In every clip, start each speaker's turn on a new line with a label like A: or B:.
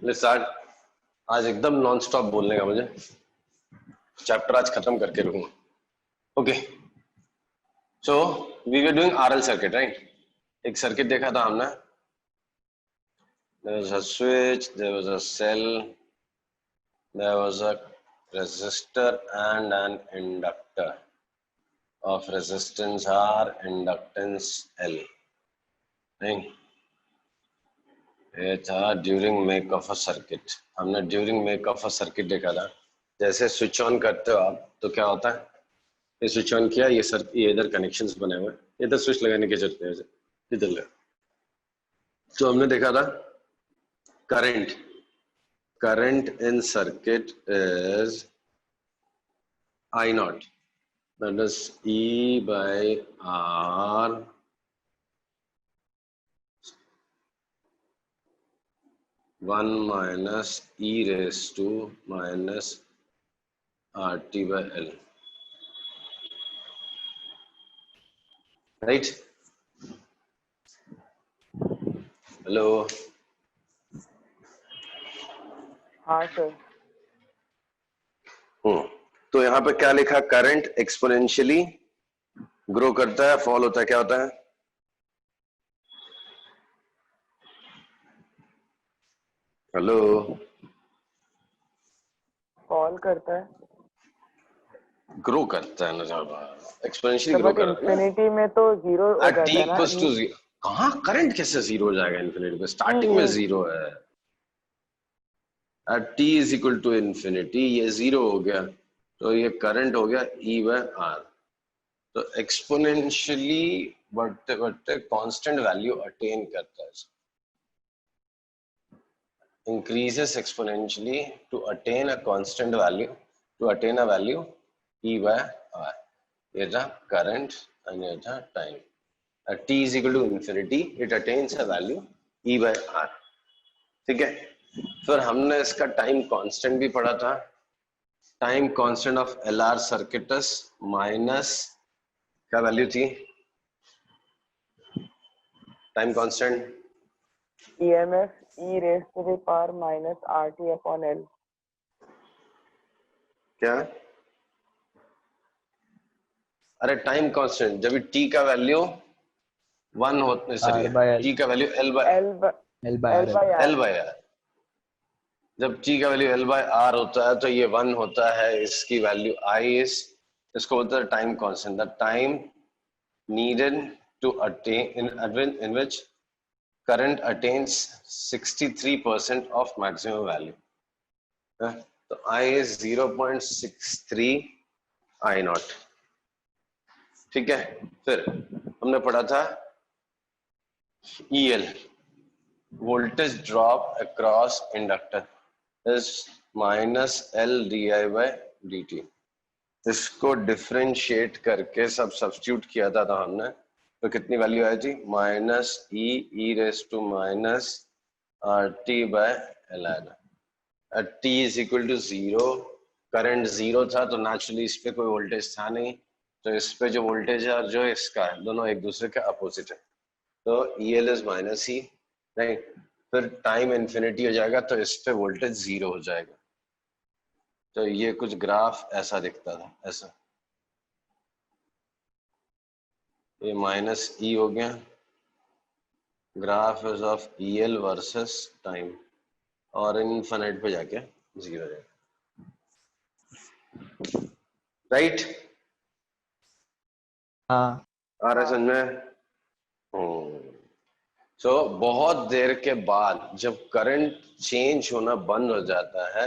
A: Start. आज एकदम non stop बोलने का मुझे, चैप्टर आज खत्म करके रुकूंगा। Okay, so we were doing RL circuit, right. एक सर्किट देखा था हमने, there was a switch, there was a cell, there was a resistor and an inductor of resistance R, inductance L, right? ये था during make of a circuit. हमने during make of a circuit देखा था। जैसे switch on करते हो आप तो क्या होता है, ये स्विच ऑन किया, ये इधर कनेक्शंस बने हुए, इधर स्विच लगाने की जरूरत है, इधर लगा। तो हमने देखा था current in circuit is I naught, that is E by R one minus E raised to minus RT by L, right? Hello,
B: हाँ सर।
A: तो यहाँ पे क्या लिखा, करंट एक्सपोनेंशियली ग्रो करता है, फॉल होता है, क्या होता है? हेलो,
B: फॉल करता है,
A: ग्रो करता है ना, एक्सपोनेंशियली ग्रो कर रहा है ना।
B: इन्फिनिटी में तो जीरो हो
A: एट
B: जाता
A: टी
B: है ना।
A: इक्वल्स टू जीरो, कहाँ करंट कैसे जीरो हो जाएगा इन्फिनिटी पे? स्टार्टिंग में जीरो है। At T is equal to infinity, ये जीरो हो गया तो ये करंट हो गया ई बाय आर। तो एक्सपोनेंशियली बढ़ते बढ़ते कांस्टेंट वैल्यू अटेन करता है, increases exponentially to attain a constant value, to attain a value E by R. ये था current and ये था time. At t is equal to infinity, it attains a value E by R. ठीक है, फिर हमने इसका टाइम कांस्टेंट भी पढ़ा था। Time constant of LR circuits minus क्या वैल्यू थी? Time constant
B: EMF E raised to the power minus RT upon L।
A: क्या? अरे टाइम कांस्टेंट जब t का वैल्यू 1 होता है, t का वैल्यू L बाय आर, जब t का वैल्यू L बाय आर होता है तो ये 1 होता है, इसकी वैल्यू I इज, इसको बोलते हैं time constant, the time needed to attain in which current attains 63% of maximum value. तो I इज 0.63 I नॉट। ठीक है, फिर हमने पढ़ा था EL, voltage drop across inductor is minus L di by dt। इसको डिफरेंशिएट करके सब सब्स्टिट्यूट किया था हमने, तो कितनी वैल्यू आई थी? Minus E raise to minus R T by L आया। T is equal to zero, current zero था तो नेचुरली इस पे कोई वोल्टेज था नहीं, तो इस पे जो वोल्टेज है और जो इसका है दोनों एक दूसरे के अपोजिट है, तो EL is minus E, right. फिर टाइम इन्फिनिटी हो जाएगा तो इस पे वोल्टेज जीरो हो जाएगा। तो ये कुछ ग्राफ ऐसा दिखता था, ऐसा, ये माइनस ई हो गया, graph is of EL versus time, और इनफिनिट पे जाके जीरो जाएगा, राइट।
C: हाँ,
A: आ रहा है समझ में? सो बहुत देर के बाद जब करंट चेंज होना बंद हो जाता है,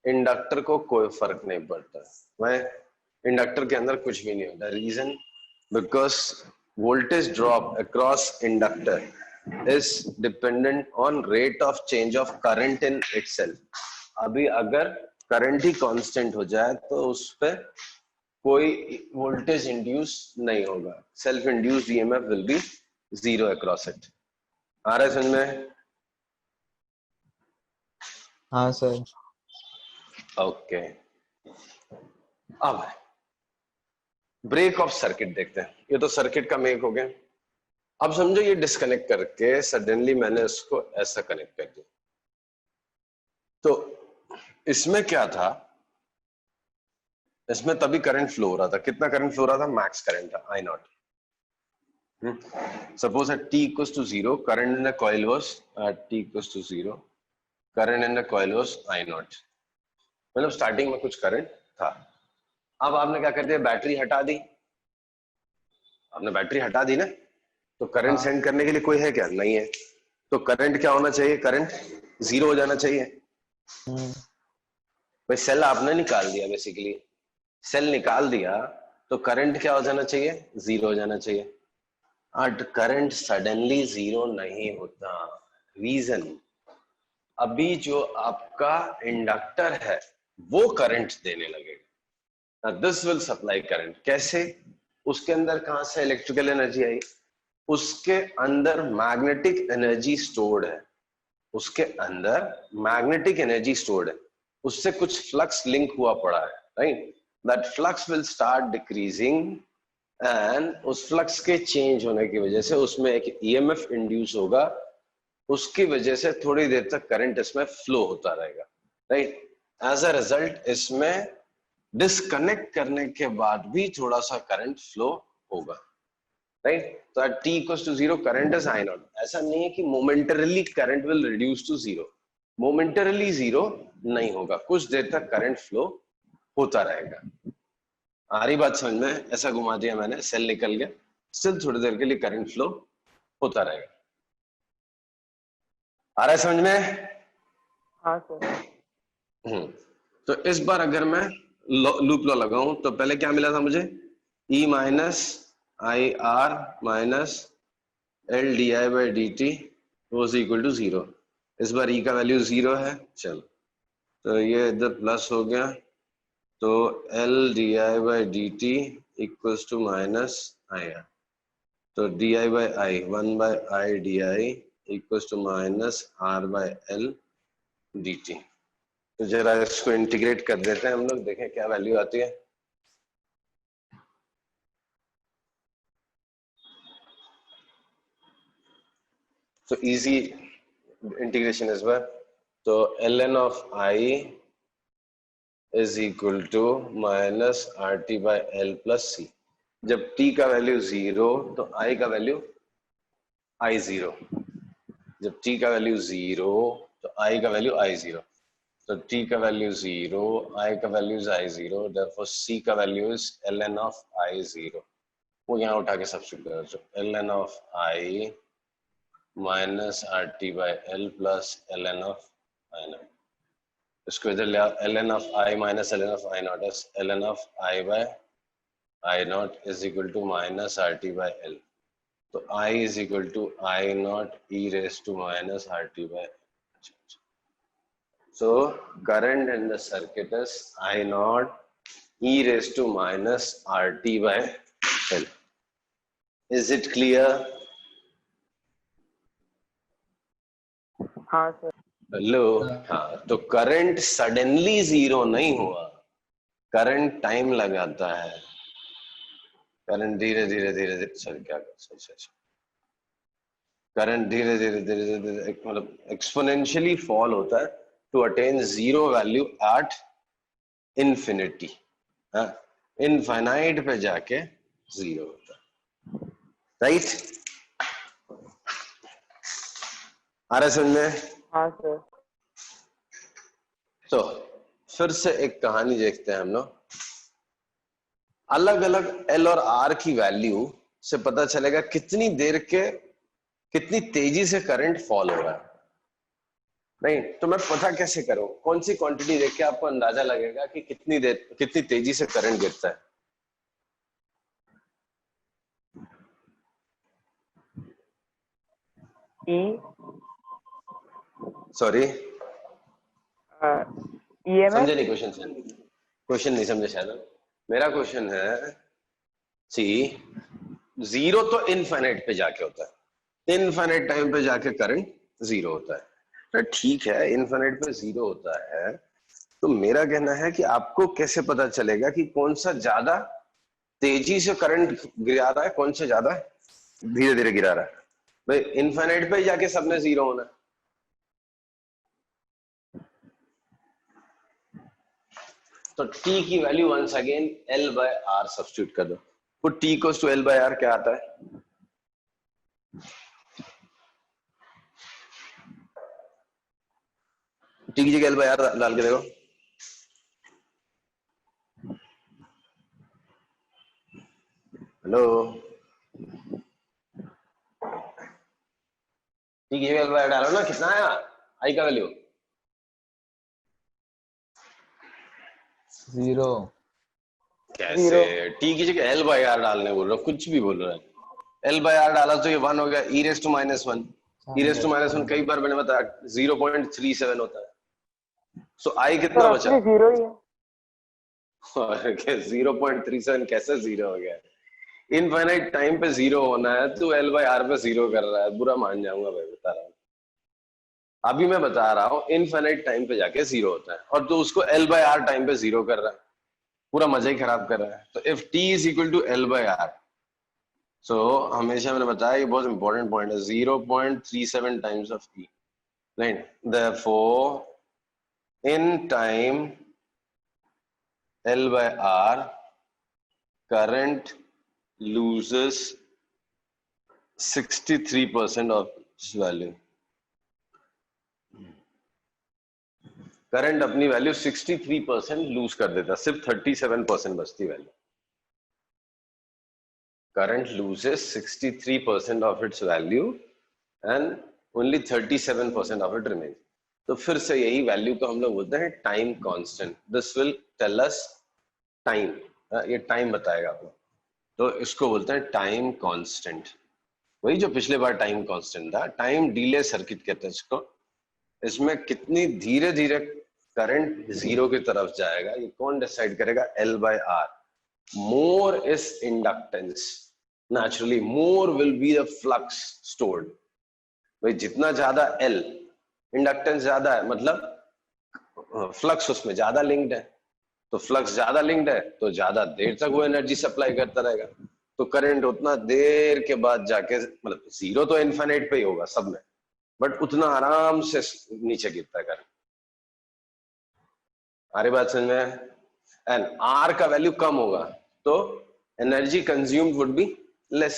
A: इंडक्टर को कोई फर्क नहीं पड़ता, वह इंडक्टर के अंदर कुछ भी नहीं होता। Reason, because voltage drop across inductor is dependent on rate of change of current in itself. अभी अगर करंट ही कांस्टेंट हो जाए तो उस पर कोई वोल्टेज इंड्यूस नहीं होगा, self induced EMF will be zero across it. आ रहा है समझ में?
C: हाँ सर।
A: ओके, अब ब्रेक ऑफ सर्किट देखते हैं। ये तो सर्किट का मेक हो गया। अब समझो ये डिस्कनेक्ट करके सडनली मैंने इसको ऐसा कनेक्ट कर दिया, तो इसमें क्या था, इसमें तभी करंट फ्लो हो रहा था, कितना करंट फ्लो हो रहा था, मैक्स करंट था I not. Suppose at t equals to 0, current in the coil was at t equals to 0, current in the coil was I naught. मतलब स्टार्टिंग में कुछ करंट था. अब आपने क्या कर दिया, बैटरी हटा दी, आपने बैटरी हटा दी ना, तो करंट सेंड करने के लिए कोई है क्या, नहीं है. तो करंट क्या होना चाहिए, करंट जीरो हो जाना चाहिए. भाई सेल आपने निकाल दिया, बेसिकली सेल निकाल दिया, तो करंट क्या हो जाना चाहिए, जीरो हो जाना चाहिए. बट करंट सडनली जीरो नहीं होता. रीजन, अभी जो आपका इंडक्टर है वो करंट देने लगेगा. This will supply current. कैसे, उसके अंदर कहां से इलेक्ट्रिकल एनर्जी आई, उसके अंदर मैग्नेटिक एनर्जी स्टोर्ड है, उसके अंदर मैग्नेटिक एनर्जी स्टोर्ड है, उससे कुछ फ्लक्स लिंक हुआ पड़ा है, right. That flux will start decreasing and उस फ्लक्स के चेंज होने की वजह से उसमें एक ईएमएफ इंड्यूस होगा, उसकी वजह से थोड़ी देर तक करंट इसमें फ्लो होता रहेगा, राइट. एज अ रिजल्ट इसमें डिस्कनेक्ट करने के बाद भी थोड़ा सा करंट फ्लो होगा, राइट. तो at t equals to 0 current is I naught. ऐसा नहीं है कि momentarily current will reduce to 0, momentarily 0 नहीं होगा, कुछ देर तक करंट फ्लो होता रहेगा. आ रही बात समझ में, ऐसा घुमा दिया मैंने, सेल निकल गया, स्टिल थोड़ी देर के लिए करंट फ्लो होता रहेगा. आ रहा है समझ में?
B: हाँ सर.
A: तो इस बार अगर मैं लूप लॉ लगाऊं तो पहले क्या मिला था मुझे, E minus I R minus L D I by D T was equal to 0. इस बार E का वैल्यू 0 है, चलो तो ये इधर प्लस हो गया, तो L D I by D T equals to minus I R. तो D I by I 1 by I D I equals to minus R by L D T. तो जरा इसको इंटीग्रेट कर देते हैं हम लोग, देखें क्या वैल्यू आती है. तो इजी इंटीग्रेशन इस बार. तो ln of i is equal to minus R T by L plus C. जब t का वैल्यू 0 तो i का वैल्यू I0. जब t का वैल्यू 0 तो i का वैल्यू I0. तो t का वैल्यू 0, i का वैल्यू I0, therefore c का value is ln of I0. वो यहाँ उठा के सब्स्टिट्यूट करो, ln of i minus R T by L plus ln of I naught. इसको इधर ले आओ, ln of i minus ln of I naught is ln of i by I naught is equal to minus R T by L. तो i is equal to I not E raise to minus R T by. So current in the circuit is I naught e raised to minus RT by L. Is it clear?
B: हाँ sir.
A: Hello. हाँ, तो current suddenly 0 नहीं हुआ, current time लगाता है. Current धीरे धीरे धीरे धीरे, सर क्या कर, करंट धीरे धीरे धीरे धीरे मतलब एक्सपोनेंशियली फॉल होता है to attain zero value at infinity. Infinite पे जाके 0 होता है, राइट. आ रहा समझ में?
B: हाँ सर.
A: तो फिर से एक कहानी देखते हैं हम लोग. अलग अलग L और R की वैल्यू से पता चलेगा कितनी देर के, कितनी तेजी से करंट फॉल हो रहा है. नहीं तो मैं पता कैसे करूं, कौन सी क्वांटिटी देख के आपको अंदाजा लगेगा कि कितनी देर, कितनी तेजी से करंट गिरता है.
B: E
A: sorry
B: EMF.
A: समझे नहीं क्वेश्चन से, क्वेश्चन नहीं समझे शायद. मेरा क्वेश्चन है सी, 0 तो इनफाइनाइट पे जाके होता है, इनफाइनाइट टाइम पे जाके करंट 0 होता है. तो ठीक है, इनफाइनाइट पे 0 होता है, तो मेरा कहना है कि आपको कैसे पता चलेगा कि कौन सा ज्यादा तेजी से करंट गिरा रहा है, कौन सा ज्यादा धीरे धीरे गिरा रहा है. भाई इनफाइनाइट पे जाके सबने 0 होना है. तो t की value once again L by R substitute कर दो। तो t equals to L by R क्या आता है? t की जगह L by R डाल के देखो। हेलो, t की जगह L by R डालो ना, कितना आया i का वैल्यू?
C: 0।
A: कैसे? t की जगह L by R डालने बोल रहा हूँ, कुछ भी बोल रहा है। L by R डाला तो ये 1 हो गया, e raised to -1। e raised to -1 कई बार मैंने बताया 0.37 होता है। सो i कितना बचा?
B: 0 ही है।
A: 0.37 कैसे 0 हो गया? इनफाइनाइट टाइम पे 0 होना है तो L by R पे 0 कर रहा है, बुरा मान जाऊंगा भाई, बता रहा हूँ। अभी मैं बता रहा हूँ इनफाइनाइट टाइम पे जाके 0 होता है, और तो उसको L by R टाइम पे 0 कर रहा है, पूरा मजा ही खराब कर रहा है। तो if t is equal to L by R, so हमेशा मैंने बताया ये बहुत इंपॉर्टेंट पॉइंट है, 0.37 times of t, right? Therefore in time L by R current loses 63% of its value। Current अपनी वैल्यू 63% लूज कर देता, सिर्फ 37% बचती वैल्यू। Current loses 63% of its value and only 37% of it remains. तो फिर से यही वैल्यू को हम लोग बोलते हैं time constant. This will tell us time, ये टाइम बताएगा आपको, तो इसको बोलते हैं टाइम कांस्टेंट। वही जो पिछले बार टाइम कांस्टेंट था, टाइम डिले सर्किट कहते हैं इसको। इसमें कितनी धीरे धीरे करंट 0 की तरफ जाएगा ये कौन डिसाइड करेगा? L by R। More is inductance, naturally more will be the flux stored। भाई जितना ज्यादा L, इंडक्टेंस ज्यादा है मतलब फ्लक्स उसमें ज्यादा लिंक्ड है, तो फ्लक्स ज्यादा लिंक्ड है तो ज्यादा देर तक वो एनर्जी सप्लाई करता रहेगा, तो करंट उतना देर के बाद जाके, मतलब 0 तो इनफाइनाइट पे ही होगा सब में, बट उतना आराम से नीचे गिरता है करंट। हमारी बात समझ में? एंड आर का वैल्यू कम होगा तो energy consumed would be less.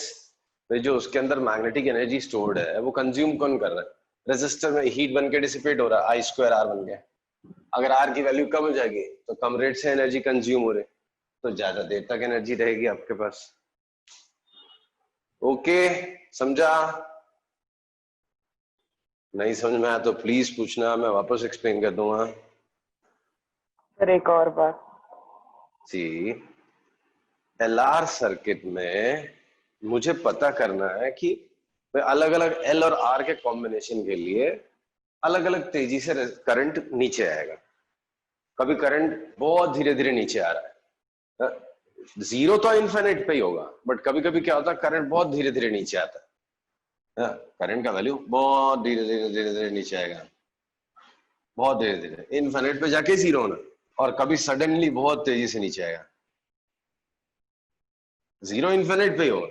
A: जो उसके अंदर मैग्नेटिक एनर्जी स्टोर्ड है वो कंज्यूम कौन कर रहा है? रेजिस्टर में हीट बन के डिसिपेट हो रहा है, आई स्क्वायर आर बन गया। अगर आर की वैल्यू कम हो जाएगी तो कम रेट से एनर्जी कंज्यूम हो रही, तो ज्यादा देर तक एनर्जी रहेगी आपके पास। ओके, समझा? नहीं समझ में आया तो प्लीज पूछना, मैं वापस एक्सप्लेन कर दूंगा।
B: सर एक और बात,
A: सी एलआर सर्किट में मुझे पता करना है कि अलग अलग एल और आर के कॉम्बिनेशन के लिए अलग अलग तेजी से करंट नीचे आएगा। कभी करंट बहुत धीरे धीरे नीचे आ रहा है, 0 तो इनफिनिट पे ही होगा, बट कभी कभी क्या होता है करंट बहुत धीरे धीरे नीचे आता है, करंट का वैल्यू बहुत धीरे धीरे धीरे धीरे नीचे आएगा, बहुत धीरे धीरे इनफिनिट पे जाके 0 होना, और कभी सडनली बहुत तेजी से नीचे आएगा। 0 इनफिनिट पे ही होगा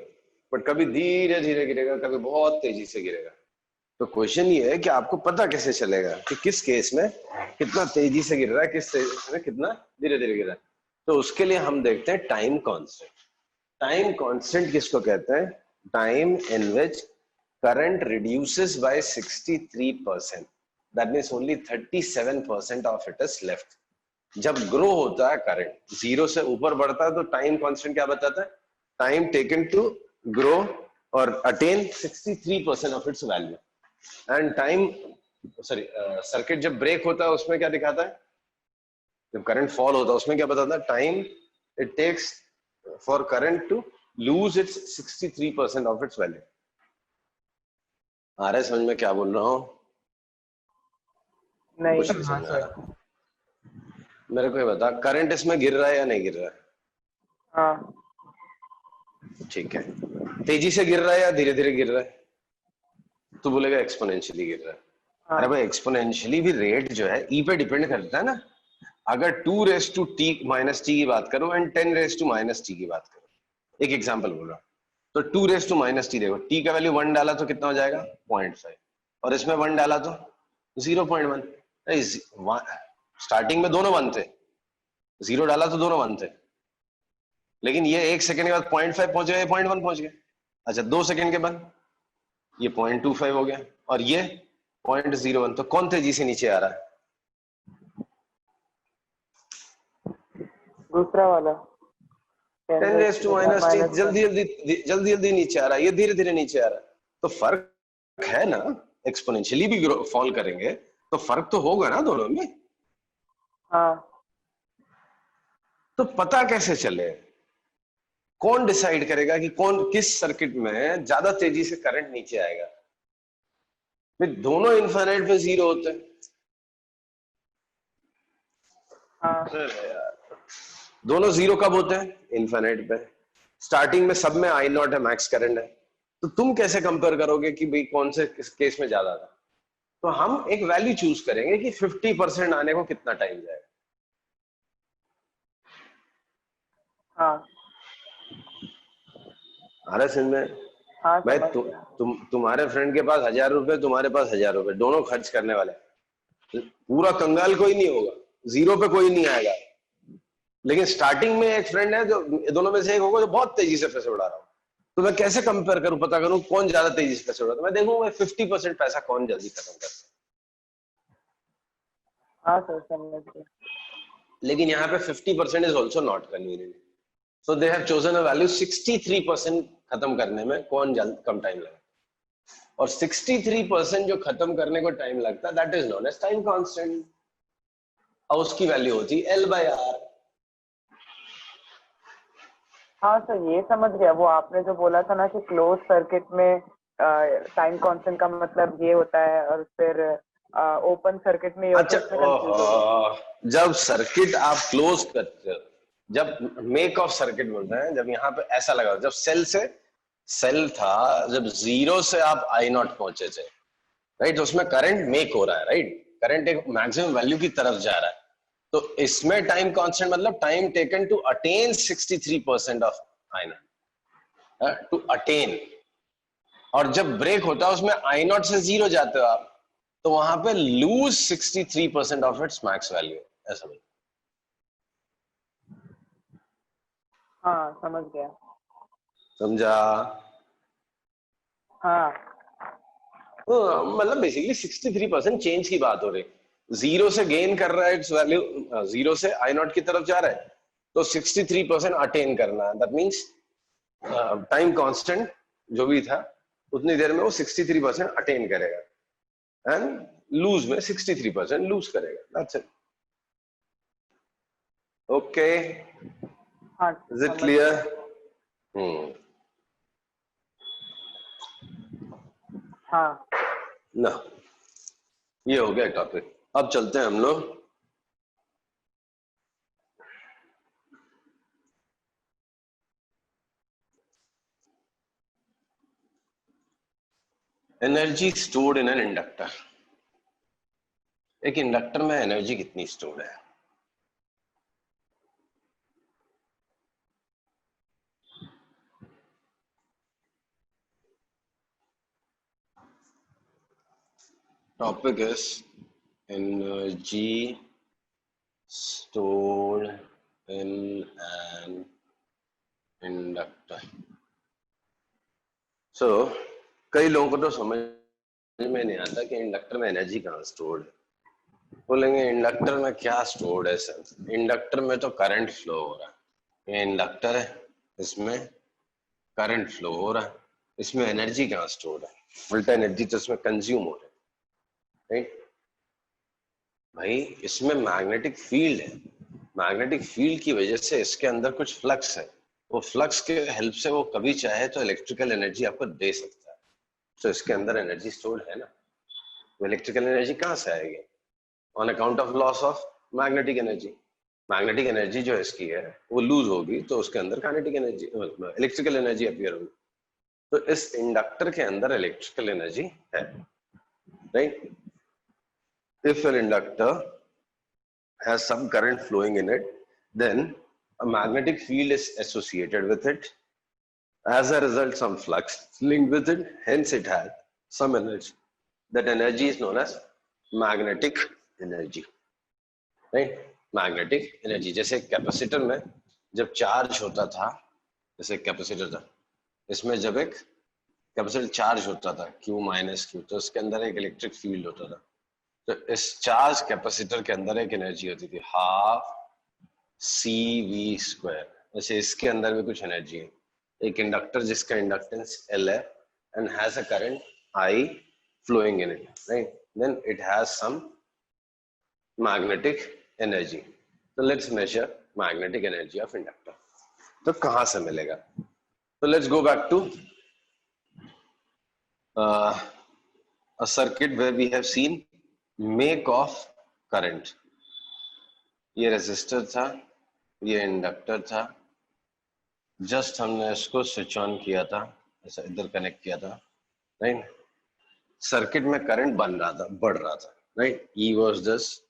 A: बट कभी धीरे धीरे गिरेगा, कभी बहुत तेजी से गिरेगा। तो क्वेश्चन ये है कि आपको पता कैसे चलेगा कि किस केस में कितना तेजी से गिर रहा है, किस केस में कितना धीरे धीरे गिर रहा है। तो उसके लिए हम देखते हैं टाइम कांस्टेंट। टाइम कांस्टेंट किसको कहते हैं? Time in which current reduces by 63%, that means only 37% of it is left. जब ग्रो होता है करंट 0 से ऊपर बढ़ता है तो टाइम कांस्टेंट क्या बताता है? टाइम टेकन टू ग्रो और attain 63% of its value. And time circuit जब ब्रेक होता है उसमें क्या दिखाता है? जब करंट फॉल होता है उसमें क्या बताता है? Time it takes for current to lose its 63% of its value. आ रहा है समझ में क्या बोल रहा हूँ?
B: नहीं
A: कुछ नहीं समझ आ रहा। मेरे को ये बता, करंट इसमें गिर रहा है या नहीं गिर रहा है?
B: हाँ
A: ठीक है, तेजी से गिर रहा है या धीरे धीरे गिर रहा है? तो बोलेगा एक्सपोनेंशियली गिर रहा है।
B: हाँ।
A: अरे भाई एक्सपोनेंशियली भी रेट जो है ई पे डिपेंड करता है ना। अगर 2 raise to T minus T की बात करो and 10 raise to minus T की बात करो, एक एग्जांपल बोल रहा हूं, तो 2 रेस टू माइनस टी देखो, टी का वैल्यू 1 डाला तो कितना हो जाएगा? 0.5, और इसमें 1 डाला तो 0.1। स्टार्टिंग में दोनों 1 थे, 0 डाला तो दोनों 1 थे, लेकिन ये 1 सेकंड के बाद 0.5 पहुंच गए, 0.1 पहुंच गए। अच्छा 2 सेकंड के बाद ये 0.25 हो गया और ये 0.01। तो कौन तेजी से नीचे आ रहा है?
B: दूसरा वाला
A: 10⁻⁻⁰ जल्दी नीचे आ रहा है, ये धीरे धीरे नीचे आ रहा है। तो फर्क है ना, एक्सपोनेंशियली भी फॉल करेंगे तो फर्क तो होगा ना दोनों में।
B: हाँ।
A: तो पता कैसे चले, कौन डिसाइड करेगा कि कौन किस सर्किट में ज्यादा तेजी से करंट नीचे आएगा? भाई दोनों इनफाइनाइट पे 0 होते हैं।
B: हाँ।
A: दोनों 0 कब होते हैं? इनफाइनाइट पे। स्टार्टिंग में सब में आई नॉट है, मैक्स करंट है। तो तुम कैसे कंपेयर करोगे कि भाई कौन से किस केस में ज्यादा था? तो हम एक वैल्यू चूज करेंगे कि 50% आने को कितना टाइम जाएगा।
B: हाँ।
A: अरे सिंह में
B: हाँ
A: भाई
B: समझ गया।
A: तुम्हारे फ्रेंड के पास 1000 रुपए, तुम्हारे पास 1000 रुपए, दोनों खर्च करने वाले। पूरा कंगाल कोई नहीं होगा, 0 पे कोई नहीं आएगा। लेकिन स्टार्टिंग में एक फ्रेंड है जो दोनों में से एक होगा जो बहुत तेजी से पैसे उड़ा रहा हो। तो मैं कैसे कंपेयर करूं, पता करूं कौन ज्यादा तेजी से पैसे उड़ा रहा है? मैं देखूंगा 50% पैसा कौन जल्दी खत्म करता है।
B: हाँ सर समझ गया।
A: लेकिन यहाँ पे 50% is also not convenient, so they have chosen a value 63% खत्म करने में कौन कम टाइम लगा। और 63% जो खत्म करने को टाइम लगता है that is known as time constant, और उसकी वैल्यू होती है L/R।
B: हाँ सर ये समझ गया। वो आपने जो बोला था ना कि क्लोज सर्किट में टाइम कांस्टेंट का मतलब ये होता है और फिर ओपन सर्किट में ये होता है, इसमें कंफ्यूज हो गया।
A: जब सर्किट आप क्लोज करते हो, जब मेक ऑफ सर्किट बोलते हैं, जब यहाँ पे ऐसा लगा, जब सेल था, जब 0 से आप I0 पहुंचे थे, राइट, तो उसमें करंट मेक हो रहा है, राइट, करंट एक मैक्सिमम वैल्यू की तरफ जा रहा है। तो इसमें टाइम कांस्टेंट मतलब time taken to attain 63% of I0, to attain. और जब ब्रेक होता है उसमें I0 से 0 जाते हो आप, तो वहां पे lose 63% of its max value, ऐसा बोल।
B: हाँ समझ गया।
A: समझा?
B: हाँ।
A: मतलब बेसिकली 63% चेंज की बात हो रही। 0 से गेन कर रहा है इट्स वैल्यू, 0 से I0 की तरफ जा रहा है, तो 63% अटेन करना है। दैट मींस टाइम कांस्टेंट जो भी था उतनी देर में वो 63% अटेन करेगा एंड लूज में 63% लूज करेगा। That's it. ओके,
B: हाँ
A: इज इट
B: समझ
A: क्लियर?
B: गया। हाँ।
A: ना, ये हो गया टॉपिक। अब चलते हैं हम लोग energy stored in an inductor. एक इंडक्टर में एनर्जी कितनी स्टोर्ड है? Topic is energy stored in an inductor. So, कई लोगों को तो समझ में नहीं आता कि इंडक्टर में एनर्जी कहाँ स्टोर्ड है। बोलेंगे इंडक्टर में क्या स्टोर्ड है सर? इंडक्टर में तो करंट फ्लो हो रहा है, ये इंडक्टर है, इसमें करंट फ्लो हो रहा है, इसमें एनर्जी कहाँ स्टोर्ड है? उल्टा एनर्जी तो इसमें कंज्यूम हो रहा है, राइट? भाई इसमें मैग्नेटिक फील्ड है, मैग्नेटिक फील्ड की वजह से इसके अंदर कुछ फ्लक्स है, वो फ्लक्स के हेल्प से वो कभी चाहे तो इलेक्ट्रिकल एनर्जी आपको दे सकता है। तो इसके अंदर एनर्जी स्टोर्ड है ना, वो इलेक्ट्रिकल एनर्जी कहाँ से आएगी? On account of loss of magnetic energy. Magnetic energy जो इसकी है वो लूज होगी तो उसके अंदर kinetic energy, electrical energy appear होगी। तो इस इंडक्टर के अंदर इलेक्ट्रिकल एनर्जी है, right? If an inductor has some current flowing in it, then a magnetic field is associated with it. As a result, some flux linked with it. Hence, it has some energy. That energy is known as magnetic energy, right? Magnetic energy. जैसे capacitor में जब charge होता था, जैसे capacitor था, इसमें जब एक कैपेसिटर चार्ज होता था Q माइनस Q, तो उसके अंदर एक इलेक्ट्रिक फील्ड होता था। तो इस चार्ज कैपेसिटर के अंदर एक एनर्जी होती थी हाफ CV²। वैसे इसके अंदर भी कुछ एनर्जी है। एक इंडक्टर जिसका इंडक्टेंस L है and has a current I flowing in it, right? Then it has some magnetic energy. So let's measure magnetic energy of inductor. तो कहां से मिलेगा? So let's go back to a circuit where we have seen make of current. ये resistor था, ये inductor था, just हमने इसको स्विच ऑन किया था, ऐसा इधर कनेक्ट किया था, राइट? सर्किट में करंट बन रहा था, बढ़ रहा था, right? E was this,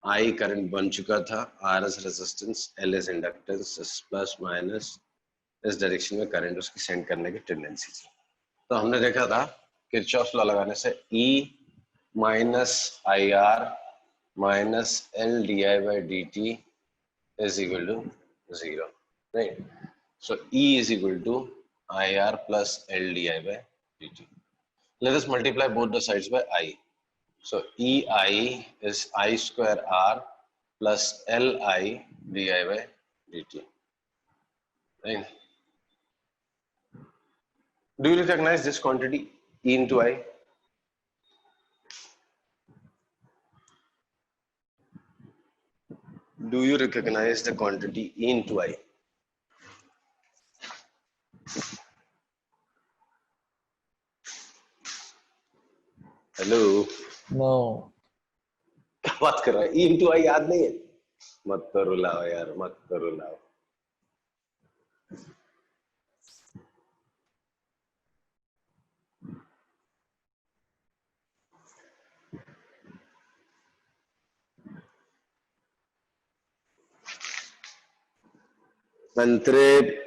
A: I current बन चुका था, R S resistance, L S inductance, S plus minus इस डायरेक्शन में करंट उसकी सेंड करने की टेंडेंसी थी। तो हमने देखा था किरचॉफ लॉ लगाने से E minus I R minus L D I by D T is equal to 0, right? So E is equal to IR plus LDI by dt. Let us multiply both the sides by I. So EI is I square R plus LI di by dt, right? Do you recognize this quantity E into I? Do you recognize the quantity E into I? Hello,
C: no
A: क्या बात कर रहा है? E into I याद नहीं है? मत तो रुलाओ यार, मत तो रुलाओ। संतरे